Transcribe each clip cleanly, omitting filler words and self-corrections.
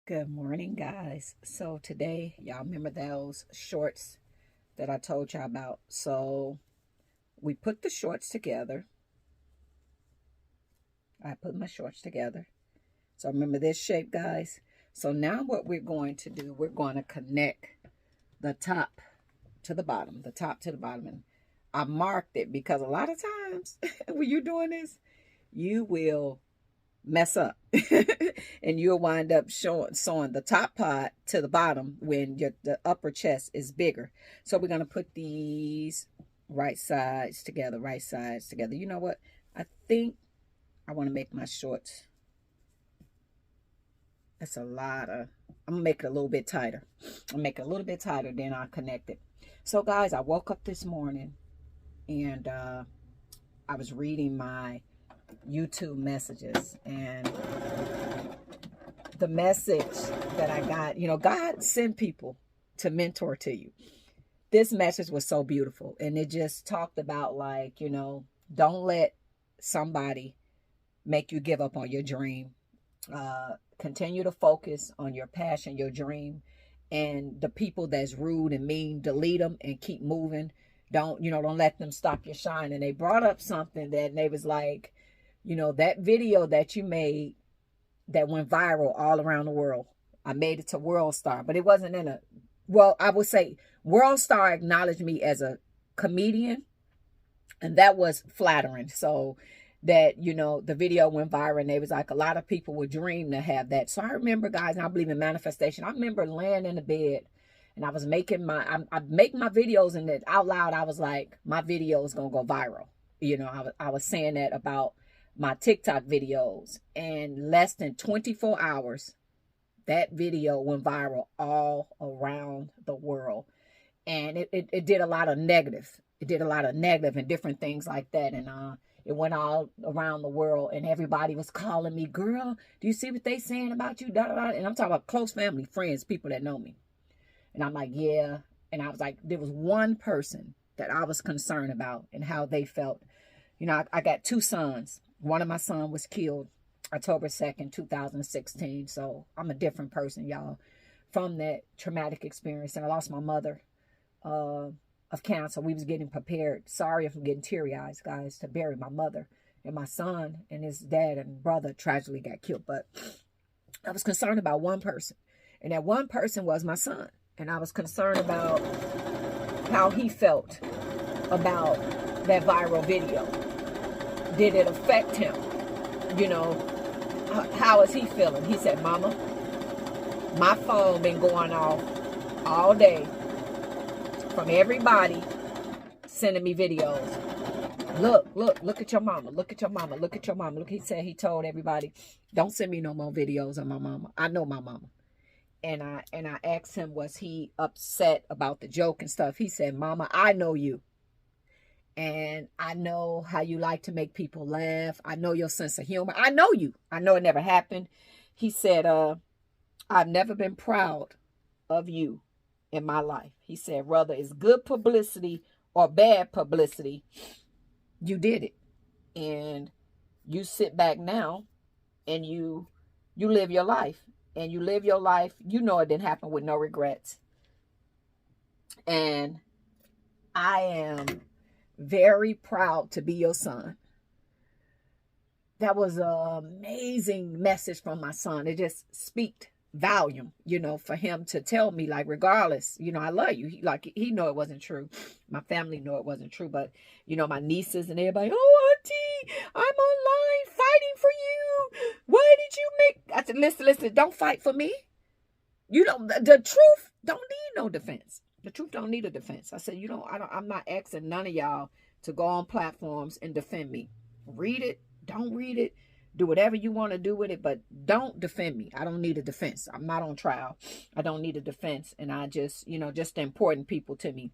Good morning, guys. So today, y'all remember those shorts that I told y'all about? So we put the shorts together. I put my shorts together. So remember this shape, guys? So now what we're going to do, we're going to connect the top to the bottom, the top to the bottom. And I marked it because a lot of times when you're doing this, you will mess up and you'll wind up sewing the top part to the bottom when the upper chest is bigger. So we're going to put these right sides together. You know what? I think I want to make my shorts. That's a lot of, I'm going to make it a little bit tighter. I'll make it a little bit tighter, then I'll connect it. So guys, I woke up this morning and I was reading my YouTube messages, and the message that I got, God sent people to mentor to you. This message was so beautiful, and it just talked about, like, don't let somebody make you give up on your dream. Continue to focus on your passion, your dream, and the people that's rude and mean, delete them and keep moving. Don't let them stop your shine. And they brought up something that they was like, that video that you made that went viral all around the world. I made it to World Star, but it wasn't I would say World Star acknowledged me as a comedian, and that was flattering. So that, the video went viral, and they was like, a lot of people would dream to have that. So I remember, guys, and I believe in manifestation. I remember laying in the bed, and I was making I make my videos, and that out loud, I was like, my video is going to go viral. I was saying that about my TikTok videos, and less than 24 hours, that video went viral all around the world. And it did a lot of negative. It did a lot of negative and different things like that. And it went all around the world, and everybody was calling me, girl, do you see what they saying about you? Da, da, da. And I'm talking about close family, friends, people that know me. And I'm like, yeah. And I was like, there was one person that I was concerned about and how they felt. I got two sons. One of my sons was killed October 2nd, 2016. So I'm a different person, y'all, from that traumatic experience. And I lost my mother of cancer. We was getting prepared. Sorry if I'm getting teary-eyed, guys, to bury my mother. And my son and his dad and brother tragically got killed. But I was concerned about one person. And that one person was my son. And I was concerned about how he felt about that viral video. Did it affect him? How is he feeling? He said, Mama, my phone been going off all day from everybody sending me videos. Look at your mama. Look at your mama. Look at your mama. Look, he told everybody, don't send me no more videos of my mama. I know my mama. And I asked him, was he upset about the joke and stuff? He said, Mama, I know you. And I know how you like to make people laugh. I know your sense of humor. I know you. I know it never happened. He said, I've never been proud of you in my life. He said, whether it's good publicity or bad publicity, you did it. And you sit back now and you live your life. And you live your life, it didn't happen with no regrets. And I am very proud to be your son. That was an amazing message from my son. It just speaks volume, for him to tell me, like, regardless, I love you. He know it wasn't true. My family know it wasn't true, but my nieces and everybody, oh, Auntie, I'm online fighting for you. Why did you make? I said, listen, don't fight for me. The truth don't need no defense. The truth don't need a defense. I said, I'm not asking none of y'all to go on platforms and defend me. Read it, don't read it, do whatever you want to do with it, but don't defend me. I don't need a defense. I'm not on trial. I don't need a defense. And I just, just the important people to me.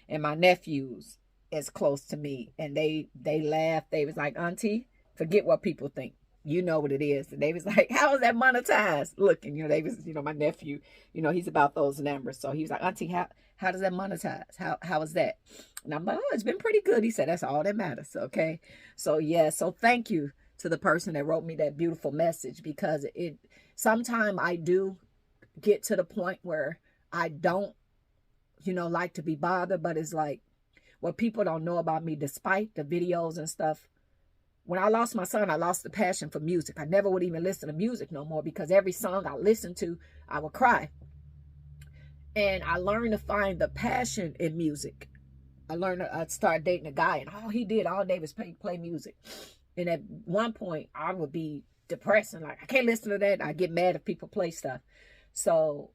And my nephews is close to me. And they laughed. They was like, Auntie, forget what people think. You know what it is. And they was like, how is that monetized? Look, and they was, my nephew, he's about those numbers. So he was like, Auntie, how does that monetize? How is that? And I'm like, oh, it's been pretty good. He said, that's all that matters. Okay. So yeah. So thank you to the person that wrote me that beautiful message, because sometimes I do get to the point where I don't, like to be bothered, but it's like what people don't know about me, despite the videos and stuff. When I lost my son, I lost the passion for music. I never would even listen to music no more, because every song I listened to, I would cry. And I learned to find the passion in music. I started dating a guy, and all he did all day was play music. And at one point, I would be depressed and like, I can't listen to that. I get mad if people play stuff. So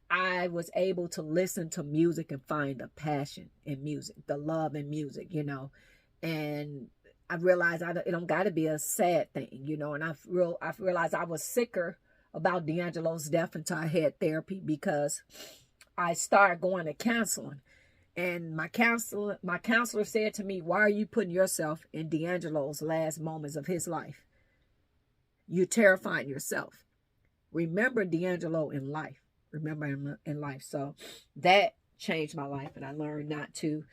I was able to listen to music and find the passion in music, the love in music, And I realized it don't got to be a sad thing, And I realized I was sicker about D'Angelo's death until I had therapy, because I started going to counseling. And my counselor said to me, "Why are you putting yourself in D'Angelo's last moments of his life? You're terrifying yourself. Remember D'Angelo in life. Remember him in life." So that changed my life, and I learned not to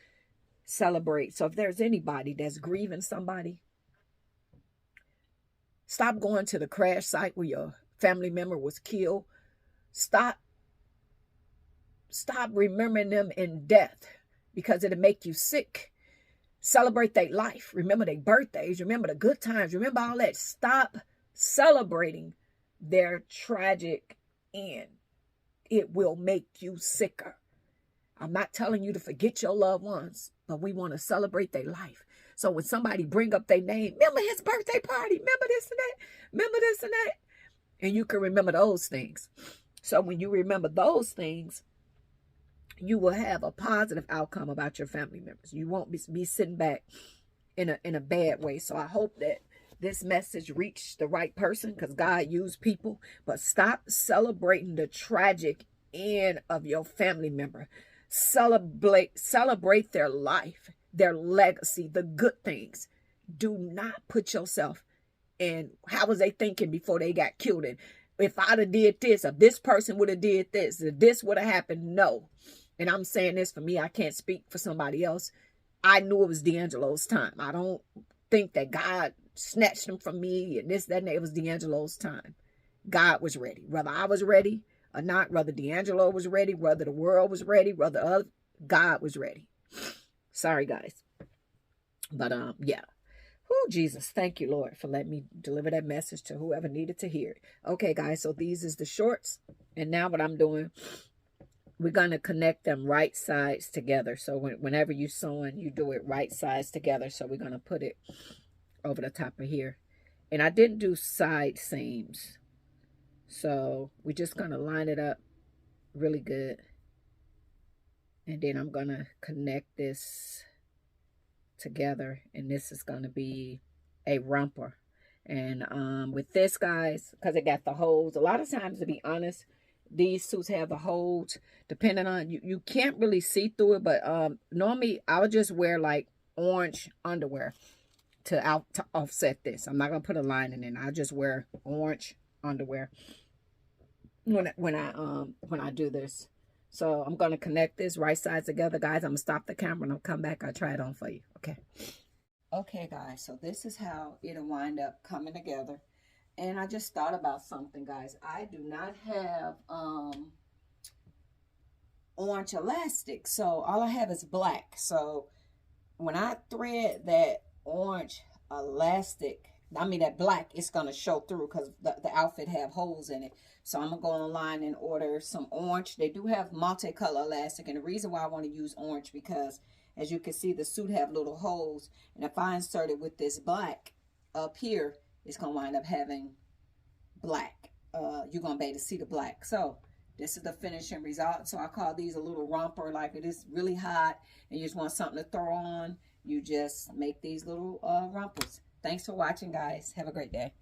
celebrate. So if there's anybody that's grieving somebody, stop going to the crash site where your family member was killed. Stop remembering them in death, because it'll make you sick. Celebrate their life. Remember their birthdays. Remember the good times. Remember all that. Stop celebrating their tragic end. It will make you sicker. I'm not telling you to forget your loved ones, but we want to celebrate their life. So when somebody bring up their name, remember his birthday party, remember this and that, remember this and that, and you can remember those things. So when you remember those things, you will have a positive outcome about your family members. You won't be sitting back in a bad way. So I hope that this message reached the right person, because God used people. But stop celebrating the tragic end of your family member. Celebrate their life, their legacy, the good things. Do not put yourself in how was they thinking before they got killed. And if I'd have did this, if this person would have did this, if this would have happened, no. And I'm saying this for me. I can't speak for somebody else. I knew it was D'Angelo's time. I don't think that God snatched him from me and this, that, and that. It was D'Angelo's time. God was ready. Whether I was ready or not, whether D'Angelo was ready, whether the world was ready, whether God was ready. Sorry, guys. But, yeah. Oh, Jesus, thank you, Lord, for letting me deliver that message to whoever needed to hear it. Okay, guys, so these is the shorts. And now what I'm doing, we're going to connect them right sides together. So whenever you're sewing, you do it right sides together. So we're going to put it over the top of here. And I didn't do side seams. So we're just going to line it up really good. And then I'm going to connect this together, and this is going to be a romper. And with this, guys, because it got the holes, a lot of times, to be honest, these suits have the holes. Depending on you can't really see through it, but normally I would just wear like orange underwear to offset this. I'm not gonna put a lining in. I just wear orange underwear when I do this. So I'm going to connect this right sides together, guys. I'm going to stop the camera and I'll come back. I'll try it on for you. Okay. Okay, guys. So this is how it'll wind up coming together. And I just thought about something, guys. I do not have orange elastic. So all I have is black. So when I thread that orange elastic, I mean that black, it's going to show through because the outfit have holes in it. So I'm going to go online and order some orange. They do have multicolor elastic. And the reason why I want to use orange, because as you can see, the suit have little holes. And if I insert it with this black up here, it's going to wind up having black. You're going to be able to see the black. So this is the finishing result. So I call these a little romper. Like it is really hot and you just want something to throw on, you just make these little rompers. Thanks for watching, guys. Have a great day.